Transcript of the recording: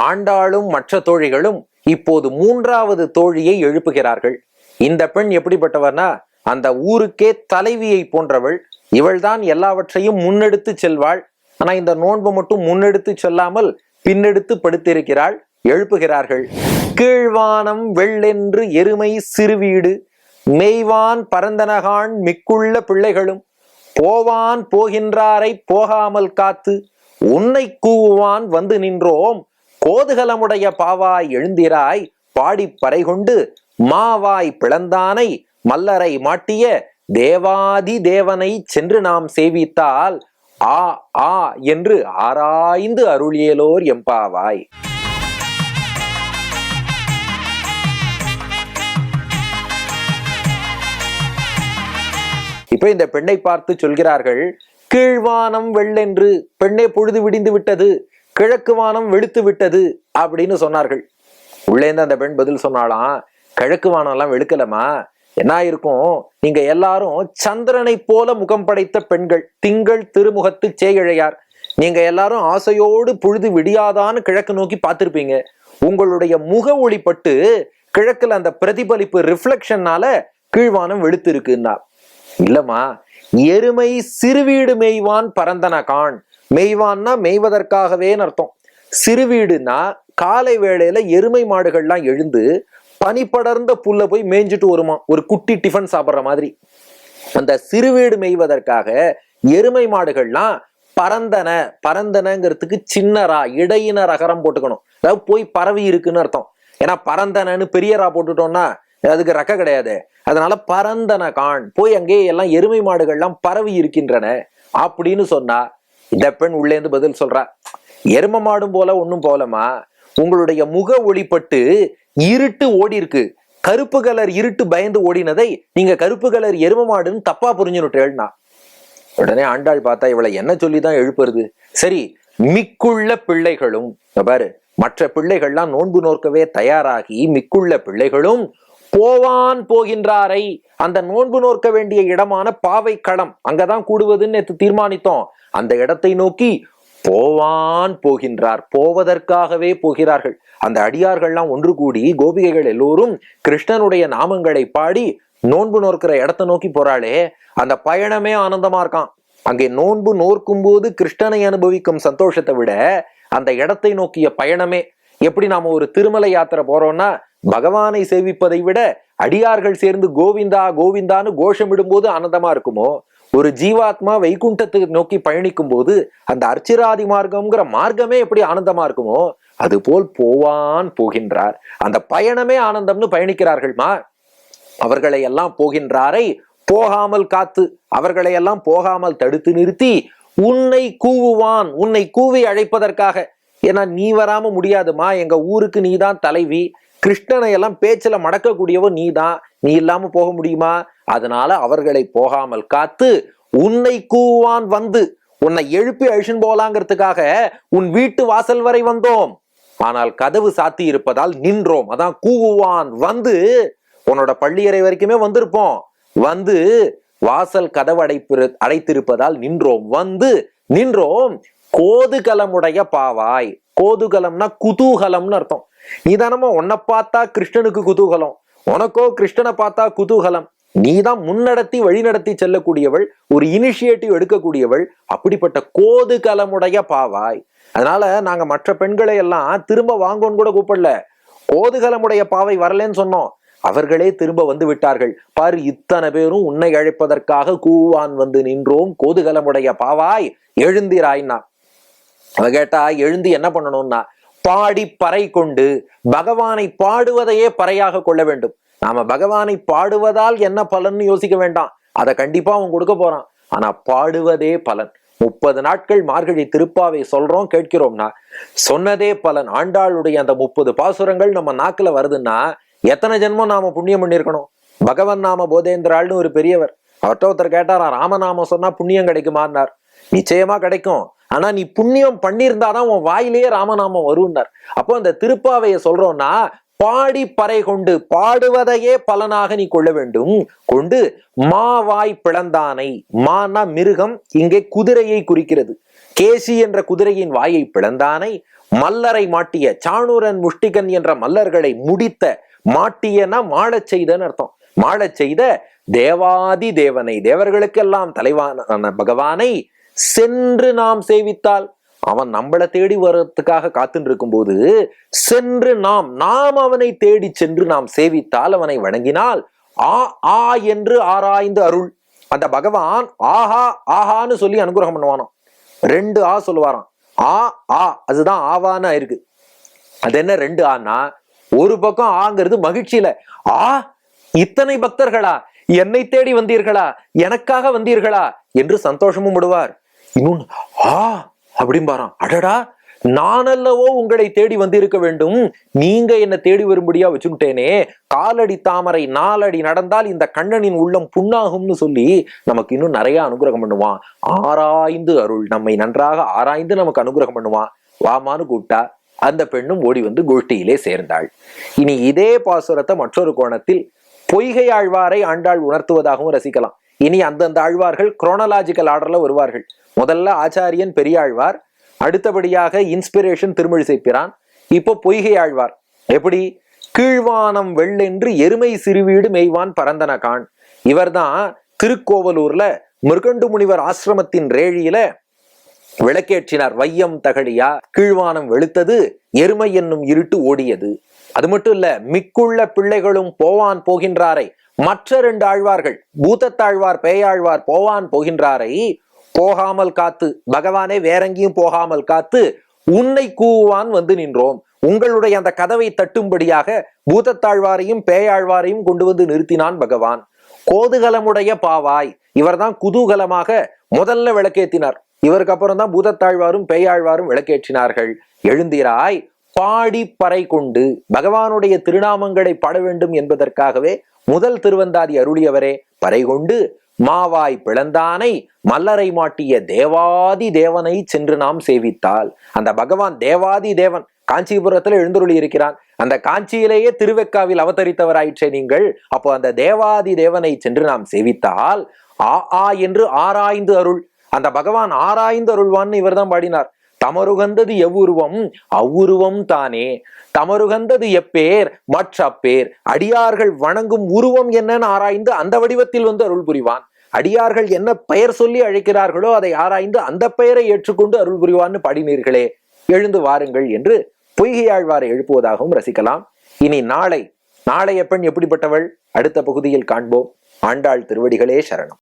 ஆண்டாளும் மற்ற தோழிகளும் இப்போது மூன்றாவது தோழியை எழுப்புகிறார்கள். இந்த பெண் எப்படிப்பட்டவர்னா, அந்த ஊருக்கே தலைவியை போன்றவள். இவள்தான் எல்லாவற்றையும் முன்னெடுத்து செல்வாள். ஆனா இந்த நோன்பு மட்டும் முன்னெடுத்து செல்லாமல் பின்னெடுத்து படுத்திருக்கிறாள். எழுப்புகிறார்கள். கீழ்வானம் வெள்ளென்று எருமை சிறுவீடு மெய்வான் பரந்தனகான் மிக்குள்ள பிள்ளைகளும் போவான் போகின்றாரை போகாமல் காத்து உன்னை கூவுவான் வந்து நின்றோம் கோதுகலமுடைய பாவாய் எழுந்திராய் பாடி பறை கொண்டு மாவாய் பிளந்தானை மல்லரை மாட்டிய தேவாதி தேவனை சென்று நாம் சேவித்தால் ஆ ஆ என்று ஆராய்ந்து அருளியலோர் எம்பாவாய். இப்ப இந்த பெண்ணை பார்த்து சொல்கிறார்கள், கீழ்வானம் வெள்ளென்று, பெண்ணே பொழுது விடிந்து விட்டது, கிழக்கு வானம் வெளுத்து விட்டது அப்படின்னு சொன்னார்கள். உள்ளேந்து அந்த பெண் பதில் சொன்னாலாம், கிழக்கு வானம் எல்லாம் வெளுக்கலமா, என்ன இருக்கும், நீங்க எல்லாரும் சந்திரனை போல முகம் படைத்த பெண்கள், திங்கள் திருமுகத்து சேயிழையார், நீங்க எல்லாரும் ஆசையோடு பொழுது விடியாதான்னு கிழக்கு நோக்கி பார்த்திருப்பீங்க. உங்களுடைய முக ஒளிப்பட்டு கிழக்குல அந்த பிரதிபலிப்பு ரிஃப்ளெக்ஷன்னால கீழ்வானம் வெளுத்து இருக்குன்னா. இல்லம்மா, எருமை சிறுவீடு மெய்வான் பரந்தனகான். மெய்வான்னா மெய்வதற்காகவே அர்த்தம். சிறுவீடுனா காலை வேளையில எருமை மாடுகள்லாம் எழுந்து பனி படர்ந்த புல்ல போய் மேய்ஞ்சிட்டு வருமா, ஒரு குட்டி டிஃபன் சாப்பிட்ற மாதிரி. அந்த சிறுவீடு மேய்வதற்காக எருமை மாடுகள்லாம் பரந்தன, பரந்தனங்கிறதுக்கு சின்னரா இடையினர் அகரம் போட்டுக்கணும். அதாவது போய் பரவி இருக்குன்னு அர்த்தம். ஏன்னா பரந்தனன்னு பெரியரா போட்டுட்டோம்னா அதுக்கு ரெக்க கிடையாது. அதனால பரந்தன கான், போய் அங்கே எல்லாம் எருமை மாடுகள்லாம் பரவி இருக்கின்றன அப்படின்னு சொன்னா, இந்த பெண் உள்ளேந்து பதில் சொல்றா, எரும மாடும் போல ஒன்னும் போலமா, உங்களுடைய முக ஒளிப்பட்டு இருட்டு ஓடி இருக்கு. கருப்பு கலர் இருட்டு பயந்து ஓடினதை நீங்க கருப்பு கலர் எரும மாடுன்னு தப்பா புரிஞ்சுனுட்டேன்னா. உடனே ஆண்டாள் பார்த்தா, இவளை என்ன சொல்லிதான் எழுப்புறது. சரி, மிக்குள்ள பிள்ளைகளும், பாரு, மற்ற பிள்ளைகள்லாம் நோன்பு நோக்கவே தயாராகி மிக்குள்ள பிள்ளைகளும் போவான் போகின்றாரை, அந்த நோன்பு நோக்க வேண்டிய இடமான பாவை களம், அங்கதான் கூடுவதுன்னு தீர்மானித்தோம். அந்த இடத்தை நோக்கி போவான் போகின்றார், போவதற்காகவே போகிறார்கள். அந்த அடியார்கள்லாம் ஒன்று கூடி கோபிகைகள் எல்லோரும் கிருஷ்ணனுடைய நாமங்களை பாடி நோன்பு நோக்கிற இடத்தை நோக்கி போறாளே, அந்த பயணமே ஆனந்தமா இருக்கான். அங்கே நோன்பு நோக்கும் போது கிருஷ்ணனை அனுபவிக்கும் சந்தோஷத்தை விட அந்த இடத்தை நோக்கிய பயணமே. எப்படி நாம ஒரு திருமலை யாத்திரை போறோம்னா பகவானை சேவிப்பதை விட அடியார்கள் சேர்ந்து கோவிந்தா கோவிந்தான்னு கோஷமிடும் போது ஆனந்தமா இருக்குமோ, ஒரு ஜீவாத்மா வைகுண்டத்துக்கு நோக்கி பயணிக்கும் போது அந்த அர்ச்சிராதி மார்க்கம்ங்கிற மார்க்கமே எப்படி ஆனந்தமா இருக்குமோ, அது போல் போவான் போகின்றார், அந்த பயணமே ஆனந்தம்னு பயணிக்கிறார்கள்மா. அவர்களை எல்லாம் போகின்றாரை போகாமல் காத்து, அவர்களை எல்லாம் போகாமல் தடுத்து நிறுத்தி உன்னை கூவுவான், உன்னை கூவி அழைப்பதற்காக. ஏன்னா நீ வராம முடியாதுமா, எங்க ஊருக்கு நீதான் தலைவி, கிருஷ்ணனை எல்லாம் பேச்சுல மடக்கக்கூடியவோ நீதான், நீ இல்லாம போக முடியுமா? அதனால அவர்களை போகாமல் காத்து உன்னை கூவான் வந்து, உன்னை எழுப்பி அழிச்சுன்னு போலாங்கிறதுக்காக உன் வீட்டு வாசல் வரை வந்தோம். ஆனால் கதவு சாத்தி இருப்பதால் நின்றோம். அதான் கூவுவான் வந்து, உன்னோட பள்ளியறை வரைக்குமே வந்திருப்போம், வந்து வாசல் கதவு அடைத்திருப்பதால் நின்றோம், வந்து நின்றோம் கோதுகலமுடைய பாவாய். கோதுகலம்னா குதூகலம்னு அர்த்தம். நீதானமா உன்னை பார்த்தா கிருஷ்ணனுக்கு குதூகலம், உனக்கோ கிருஷ்ணனை பார்த்தா குதூகலம். நீதான் முன்னடத்தி வழிநடத்தி செல்லக்கூடியவள், ஒரு இனிஷியேட்டிவ் எடுக்கக்கூடியவள். அப்படிப்பட்ட கோதுகலமுடைய பாவாய். அதனால நாங்க மற்ற பெண்களை எல்லாம் திரும்ப வாங்கோன்னு கூட கூப்பிடல, கோதுகலமுடைய பாவை வரலன்னு சொன்னோம். அவர்களே திரும்ப வந்து விட்டார்கள். பாரு, இத்தனை பேரும் உன்னை அழைப்பதற்காக கூவான் வந்து நின்றோம் கோதுகலமுடைய பாவாய் எழுந்திராய்னா. அவ கேட்டா, எழுந்து என்ன பண்ணணும்னா பாடி பறை கொண்டு, பகவானை பாடுவதையே பறையாக கொள்ள வேண்டும். நாம பகவானை பாடுவதால் என்ன பலன்னு யோசிக்க வேண்டாம், அதை கண்டிப்பா அவன் கொடுக்க போறான். ஆனா பாடுவதே பலன். 30 நாட்கள் மார்கழி திருப்பாவை சொல்றோம், கேட்கிறோம்னா சொன்னதே பலன். ஆண்டாளுடைய அந்த 30 பாசுரங்கள் நம்ம நாக்குல வருதுன்னா எத்தனை ஜென்மம் நாம புண்ணியம் பண்ணிருக்கணும். பகவன் நாம போதேந்திராள்னு ஒரு பெரியவர், அவர்கிட்ட ஒருத்தர் கேட்டாரா, ராமநாமம் சொன்னா புண்ணியம் கிடைக்குமான்னார். நிச்சயமா கிடைக்கும், ஆனா நீ புண்ணியம் பண்ணியிருந்தாதான் உன் வாயிலேயே ராமநாமம் வரும்னார். அப்போ அந்த திருப்பாவைய சொல்றோம்னா பாடி பறை கொண்டு, பாடுவதையே பலனாக நீ கொள்ள வேண்டும். கொண்டு மாவாய் பிளந்தானை, மானா மிருகம், இங்கே குதிரையை குறிக்கிறது. கேசி என்ற குதிரையின் வாயை பிளந்தானை மல்லரை மாட்டிய சாணூரன் முஷ்டிகன் என்ற மல்லர்களை முடித்த, மாட்டியனா மாளச் செய்தன்னு அர்த்தம். மாளச் செய்த தேவாதி தேவனை, தேவர்களுக்கெல்லாம் தலைவான பகவானை சென்று நாம் சேவித்தால், அவன் நம்மளை தேடி வர்றதுக்காக காத்துட்டு இருக்கும் போது சென்று நாம் அவனை தேடி சென்று நாம் சேவித்தால், அவனை வணங்கினால், ஆ ஆ என்று ஆராய்ந்து அருள். அந்த பகவான் ஆஹா ஆஹான்னு சொல்லி அனுகிரகம் பண்ணுவானாம். 2 ஆ சொல்லுவாராம். ஆ ஆ அதுதான் ஆவான்னு இருக்கு. அது என்ன 2 ஆனா, ஒரு பக்கம் ஆங்கிறது மகிழ்ச்சியில, ஆ இத்தனை பக்தர்களா, என்னை தேடி வந்தீர்களா, எனக்காக வந்தீர்களா என்று சந்தோஷமும் விடுவார். இன்னொன்னு ஆ அப்படிம்பாராம், அடடா நானல்லவோ உங்களை தேடி வந்திருக்க வேண்டும், நீங்க என்ன தேடி வரும்படியா வச்சுட்டேனே, காலடி தாமரை 4 அடி நடந்தால் இந்த கண்ணனின் உள்ளம் புண்ணாகும்னு சொல்லி நமக்கு இன்னும் நிறைய அனுகிரகம் பண்ணுவான். ஆராய்ந்து அருள், நம்மை நன்றாக ஆராய்ந்து நமக்கு அனுகிரகம் பண்ணுவான். வாமான்னு கூப்பிட்டா அந்த பெண்ணும் ஓடி வந்து கோஷ்டியிலே சேர்ந்தாள். இனி இதே பாசுரத்தை மற்றொரு கோணத்தில் பொய்கை ஆழ்வாரை ஆண்டாள் உணர்த்துவதாகவும் ரசிக்கலாம். இனி அந்தந்த ஆழ்வார்கள் குரோனலாஜிக்கல் ஆர்டர்ல வருவார்கள். முதல்ல ஆச்சாரியன் பெரியாழ்வார், அடுத்தபடியாக இன்ஸ்பிரேஷன் திருமழிசை பிரான், இப்போ பொய்கை ஆழ்வார். எப்படி? கீழ்வானம் வெள்ளென்று எருமை சிறுவீடு மெய்வான் பரந்தனகான். இவர்தான் திருக்கோவலூர்ல மிருகண்டு முனிவர் ஆசிரமத்தின் ரேழியில விளக்கேற்றினார். வையம் தகழியா, கீழ்வானம் வெளுத்தது, எருமை என்னும் இருட்டு ஓடியது. அது மட்டும் இல்ல, மிக்குள்ள பிள்ளைகளும் போவான் போகின்றாரை, மற்ற 2 ஆழ்வார்கள், பூதத்தாழ்வார் பேயாழ்வார் போவான் போகின்றாரை போகாமல் காத்து, பகவானே வேறெங்கேயும் போகாமல் காத்து, உன்னை கூவான் வந்து நின்றோம். உங்களுடைய அந்த கதவை தட்டும்படியாக பூதத்தாழ்வாரையும் பேயாழ்வாரையும் கொண்டு வந்து நிறுத்தினான் பகவான். கோதுகலமுடைய பாவாய், இவர்தான் குதூகலமாக முதல்ல விளக்கேற்றினார். இவருக்கு அப்புறம் தான் பூதத்தாழ்வாரும் பேயாழ்வாரும் விளக்கேற்றினார்கள். எழுந்திராய் பாடி பறை கொண்டு, பகவானுடைய திருநாமங்களை பாட வேண்டும் என்பதற்காகவே முதல் திருவந்தாதி அருளியவரே பறை கொண்டு, மாவாய் பிளந்தானை மல்லரை மாட்டிய தேவாதி தேவனை சென்று நாம் சேவித்தால், அந்த பகவான் தேவாதி தேவன் காஞ்சிபுரத்துல எழுந்தருளி இருக்கிறான். அந்த காஞ்சியிலேயே திருவெக்காவில் அவதரித்தவராயிற்றே நீங்கள். அப்போ அந்த தேவாதி தேவனை சென்று நாம் சேவித்தால், ஆ ஆ என்று ஆராய்ந்து அருள். அந்த பகவான் ஆராய்ந்து அருள்வான்னு இவர் தான் பாடினார். தமருகந்தது எவ்வுருவம் அவ்வுருவம் தானே, தமருகந்தது எப்பேர் மற்ற அப்பேர். அடியார்கள் வணங்கும் உருவம் என்னன்னு ஆராய்ந்து அந்த வடிவத்தில் வந்து அருள் புரிவான். அடியார்கள் என்ன பெயர் சொல்லி அழைக்கிறார்களோ அதை ஆராய்ந்து அந்த பெயரை ஏற்றுக்கொண்டு அருள் புரிவான்னு பாடினீர்களே, எழுந்து வாருங்கள் என்று பொய்கையாழ்வாரை எழுப்புவதாகவும் ரசிக்கலாம். இனி நாளைய பெண் எப்படிப்பட்டவள் அடுத்த பகுதியில் காண்போம். ஆண்டாள் திருவடிகளே சரணம்.